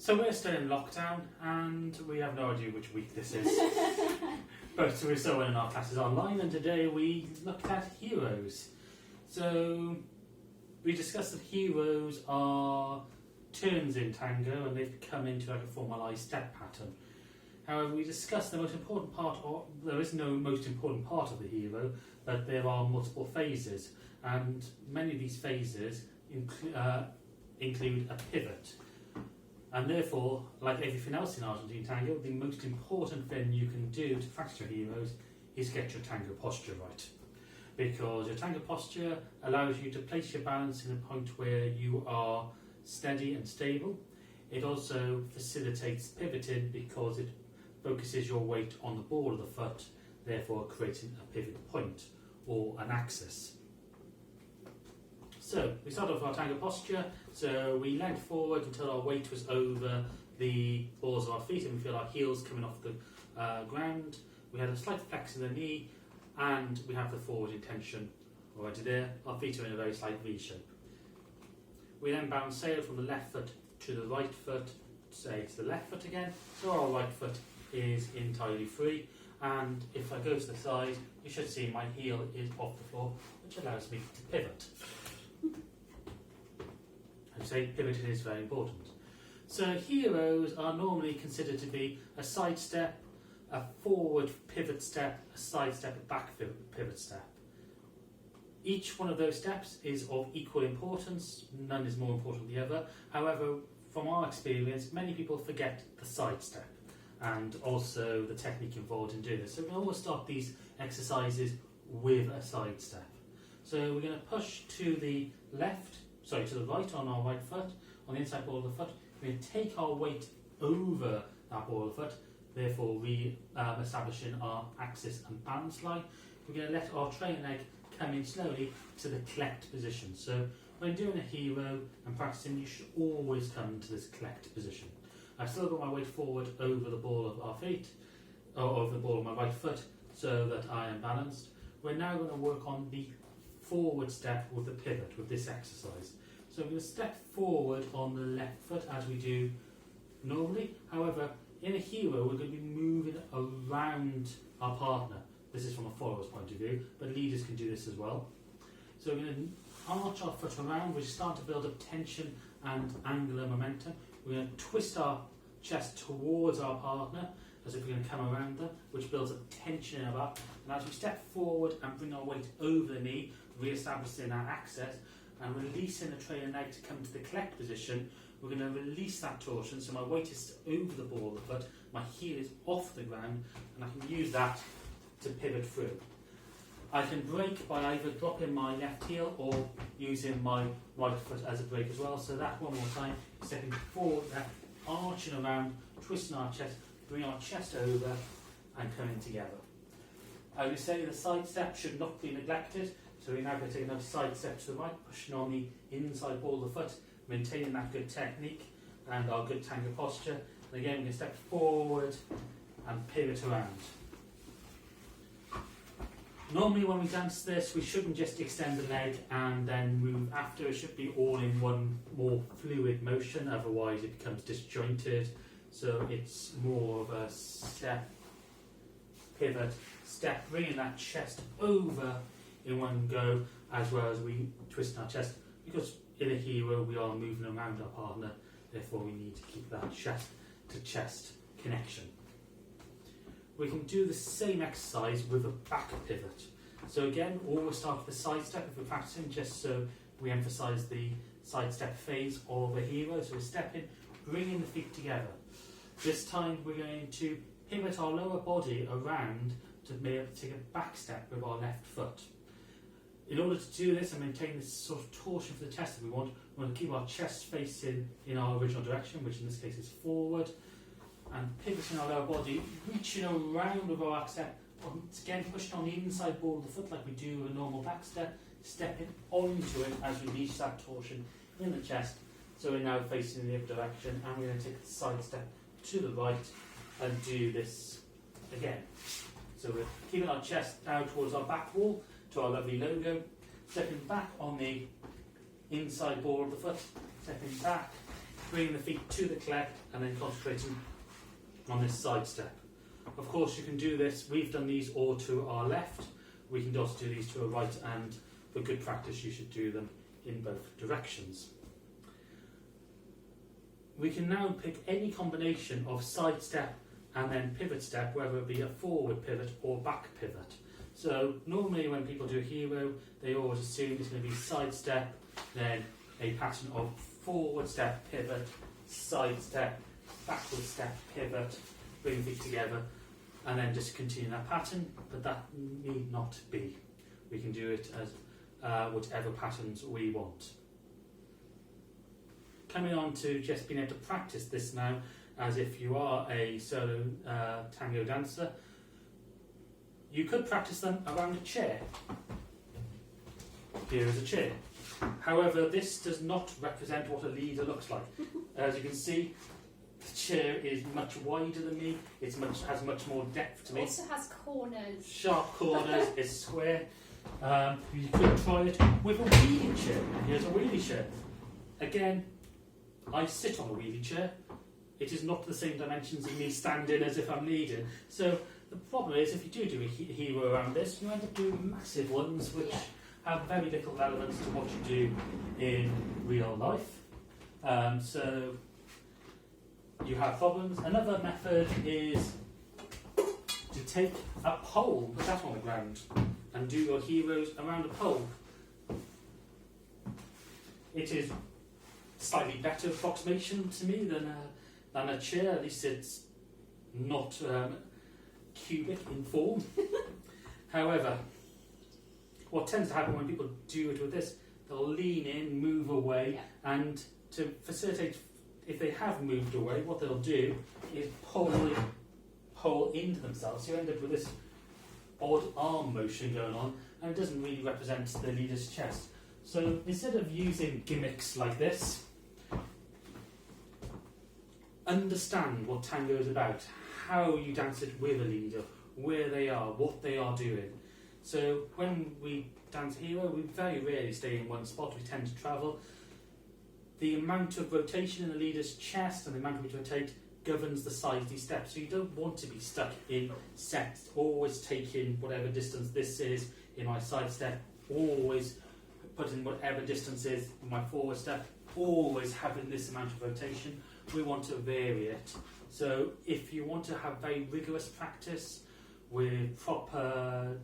So we're still in lockdown and we have no idea which week this is. But we're still in our classes online, and today we looked at Giros. So we discussed that Giros are turns in tango and they've come into like a formalised step pattern. However, we discussed the most important part, or there is no most important part of the Giro, but there are multiple phases, and many of these phases include a pivot. And therefore, like everything else in Argentine tango, the most important thing you can do to practice your Giros is get your tango posture right. Because your tango posture allows you to place your balance in a point where you are steady and stable. It also facilitates pivoting because it focuses your weight on the ball of the foot, therefore creating a pivot point or an axis. So we start off our tango posture. So we leant forward until our weight was over the balls of our feet and we feel our heels coming off the ground. We had a slight flex in the knee and we have the forward intention already there. Our feet are in a very slight V shape. We then bounce sail from the left foot to the right foot, say to the left foot again. So our right foot is entirely free. And if I go to the side, you should see my heel is off the floor, which allows me to pivot. I say pivoting is very important. So Giros are normally considered to be a side step, a forward pivot step, a side step, a back pivot step. Each one of those steps is of equal importance, none is more important than the other. However, from our experience, many people forget the side step and also the technique involved in doing this. So we always start these exercises with a side step. So we're going to push to the right on our right foot, on the inside ball of the foot. We're going to take our weight over that ball of the foot, therefore establishing our axis and balance line. We're going to let our trailing leg come in slowly to the collect position. So when doing a Giro and practicing, you should always come to this collect position. I've still got my weight forward over the ball of our feet, or over the ball of my right foot, so that I am balanced. We're now going to work on the forward step with the pivot with this exercise. So I'm going to step forward on the left foot as we do normally. However, in a Giro, we're going to be moving around our partner. This is from a follower's point of view, but leaders can do this as well. So we're going to arch our foot around, which is starting to build up tension and angular momentum. We're going to twist our chest towards our partner, as if we're going to come around them, which builds up tension in our back. And as we step forward and bring our weight over the knee, re-establishing our access, and releasing the trailing leg to come to the collect position, we're going to release that torsion, so my weight is over the ball of the foot, my heel is off the ground, and I can use that to pivot through. I can brake by either dropping my left heel or using my right foot as a brake as well. So that one more time, stepping forward, arching around, twisting our chest, bring our chest over and coming together. I would say the side step should not be neglected. So we're now going to take another side step to the right, pushing on the inside ball of the foot, maintaining that good technique and our good tango posture. And again, we're going to step forward and pivot around. Normally when we dance this, we shouldn't just extend the leg and then move after. It should be all in one more fluid motion, otherwise it becomes disjointed. So it's more of a step, pivot, step, bringing that chest over in one go, as well as we twist our chest, because in a Giro we are moving around our partner, therefore we need to keep that chest to chest connection. We can do the same exercise with a back pivot. So again, always start with the side step if we're practicing, just so we emphasise the side step phase of a Giro. So we're stepping, bringing the feet together. This time we're going to pivot our lower body around to be able to take a back step with our left foot. In order to do this and maintain this sort of torsion for the chest that we want to keep our chest facing in our original direction, which in this case is forward, and pivoting our lower body, reaching around with our back step, once again pushing on the inside ball of the foot like we do with a normal back step, stepping onto it as we reach that torsion in the chest. So we're now facing in the other direction, and we're going to take a side step to the right and do this again. So we're keeping our chest down towards our back wall, to our lovely logo, stepping back on the inside ball of the foot, stepping back, bringing the feet to the cleft and then concentrating on this side step. Of course, you can do this, we've done these all to our left, we can also do these to our right, and for good practice you should do them in both directions. We can now pick any combination of side step and then pivot step, whether it be a forward pivot or back pivot. So normally when people do a hero, they always assume it's going to be side step, then a pattern of forward step, pivot, side step, backward step, pivot, bring feet together, and then just continue that pattern, but that need not be. We can do it as whatever patterns we want. Coming on to just being able to practice this now, as if you are a solo tango dancer, you could practice them around a chair. Here is a chair. However, this does not represent what a leader looks like. As you can see, the chair is much wider than me, has much more depth to me. It also has corners. Sharp corners, it's square. You could try it with a wheelie chair. Here's a wheelie chair. Again, I sit on a wheelie chair. It is not the same dimensions as me standing as if I'm leading. So the problem is, if you do a hero around this, you end up doing massive ones which have very little relevance to what you do in real life. So you have problems. Another method is to take a pole, put that on the ground, and do your heroes around a pole. It is slightly better approximation to me than a chair. At least it's not cubic in form. However, what tends to happen when people do it with this, they'll lean in, move away, and to facilitate, if they have moved away, what they'll do is pull into themselves. So you end up with this odd arm motion going on, and it doesn't really represent the leader's chest. So instead of using gimmicks like this, understand what tango is about, how you dance it with a leader, where they are, what they are doing. So when we dance hero, we very rarely stay in one spot, we tend to travel. The amount of rotation in the leader's chest and the amount of rotate governs the size of these steps. So you don't want to be stuck in sets, always taking whatever distance this is in my side step, always putting whatever distance is in my forward step, always having this amount of rotation. We want to vary it. So if you want to have very rigorous practice with proper,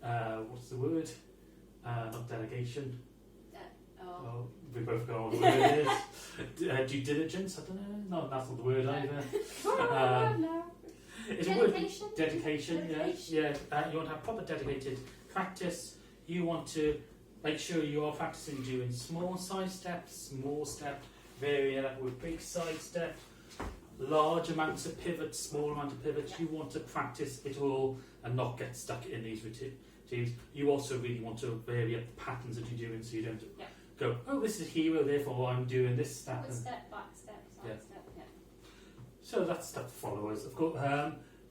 what's the word? Not delegation. Oh, we both go on what the word is. Due diligence, I don't know. No, that's not the word either. It's a word. Dedication, yeah. You want to have proper dedicated practice. You want to make sure you are practicing doing small side steps, small step, vary that with big side step, large amounts of pivots, small amount of pivots. You want to practice it all and not get stuck in these routines. You also really want to vary up the patterns that you're doing, so you don't go, oh, this is hero, therefore I'm doing this step. Step, back step, side step, So that's stuff for followers, of course.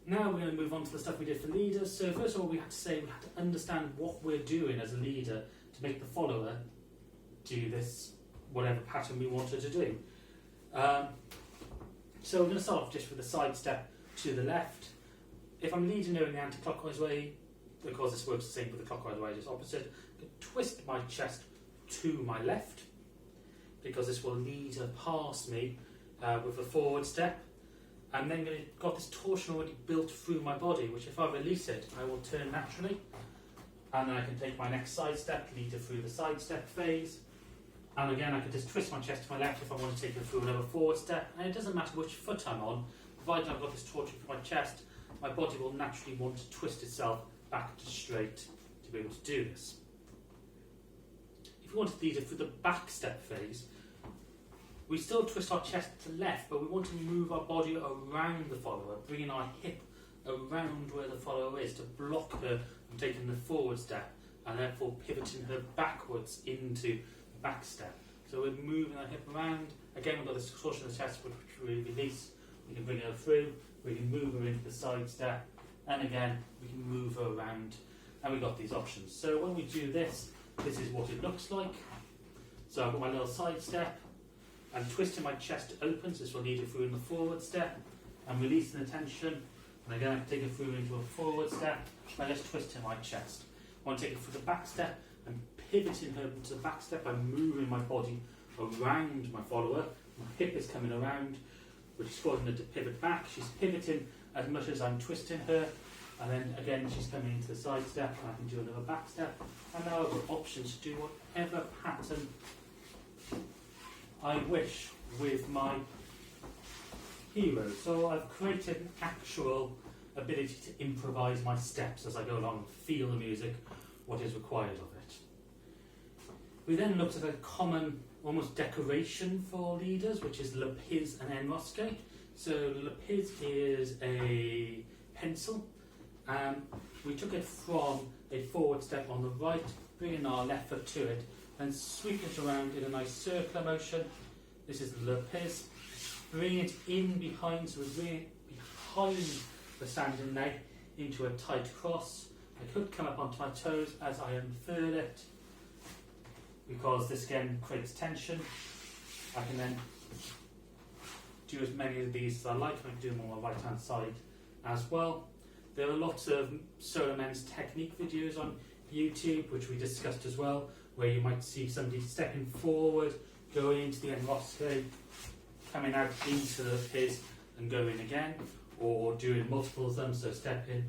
Now we're going to move on to the stuff we did for leaders. So first of all, we had to say, we had to understand what we're doing as a leader to make the follower do this, whatever pattern we wanted to do. So we're going to start off just with the side step to the left. If I'm leading her in the anti-clockwise way, because this works the same with the clockwise way, just opposite, I can twist my chest to my left, because this will lead her past me with a forward step, and then I've got this torsion already built through my body, which if I release it, I will turn naturally, and then I can take my next side step, lead her through the side step phase, and again I can just twist my chest to my left if I want to take her through another forward step, and it doesn't matter which foot I'm on, provided I've got this torsion through my chest, my body will naturally want to twist itself back to straight to be able to do this. If we want to lead her through the back step phase, we still twist our chest to left, but we want to move our body around the follower, bringing our hip around where the follower is to block her from taking the forward step, and therefore pivoting her backwards into the back step. So we're moving our hip around. Again, we've got this torsion of the chest, which we release. We can bring her through. We can move her into the side step, and again we can move her around. And we've got these options. So when we do this, this is what it looks like. So I've got my little side step, I'm twisting my chest open, so this will lead you through in the forward step. I'm releasing the tension, and again I'm taking it through into a forward step. I'm just twisting my chest. I want to take it through the back step. I'm pivoting her into the back step. I'm moving my body around my follower. My hip is coming around, which is causing her to pivot back. She's pivoting as much as I'm twisting her. And then again, she's coming into the side step, and I can do another back step. And now I've got options to do whatever pattern I wish with my hero. So I've created an actual ability to improvise my steps as I go along and feel the music, what is required of it. We then looked at a common, almost decoration for leaders, which is lapiz and enrosque. So lapiz is a pencil. We took it from a forward step on the right, bringing our left foot to it, and sweep it around in a nice circular motion. This is the lapiz. Bring it in behind, so we bring it behind the standing leg into a tight cross. I could come up onto my toes as I unfurl it, because this again creates tension. I can then do as many of these as I like. I can do them on my right hand side as well. There are lots of solo men's technique videos on YouTube, which we discussed as well, where you might see somebody stepping forward, going into the enrosque, coming out into the lapiz and going again, or doing multiple of them, so step in.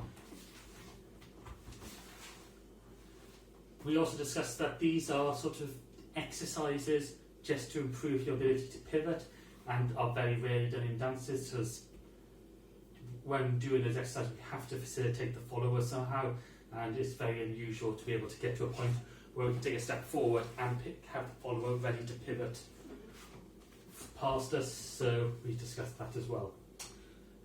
We also discussed that these are sort of exercises just to improve your ability to pivot, and are very rarely done in dances, because when doing those exercises we have to facilitate the follower somehow, and it's very unusual to be able to get to a point where we can take a step forward and have the follower ready to pivot past us, so we discussed that as well.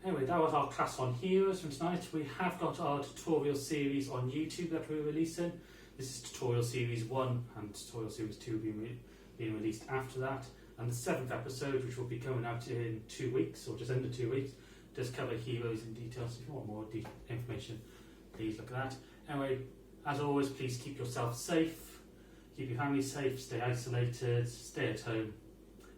Anyway, that was our class on heroes from tonight. We have got our tutorial series on YouTube that we're releasing. This is tutorial series 1, and tutorial series 2 being released after that. And the 7th episode, which will be coming out in 2 weeks, or just under 2 weeks, does cover heroes in detail. So if you want more information, please look at that. Anyway, as always, please keep yourself safe, keep your family safe, stay isolated, stay at home,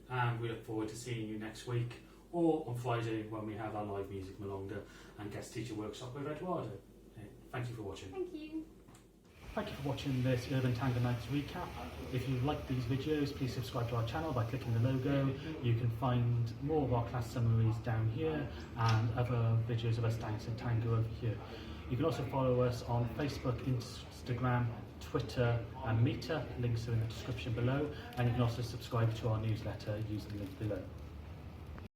and we look forward to seeing you next week, or on Friday when we have our live music Malonga and guest teacher workshop with Eduardo. Thank you for watching. Thank you. Thank you for watching this Urban Tango Nights recap. If you like these videos, please subscribe to our channel by clicking the logo. You can find more of our class summaries down here, and other videos of us dancing tango over here. You can also follow us on Facebook, Instagram, Twitter and Meetup. Links are in the description below, and you can also subscribe to our newsletter using the link below.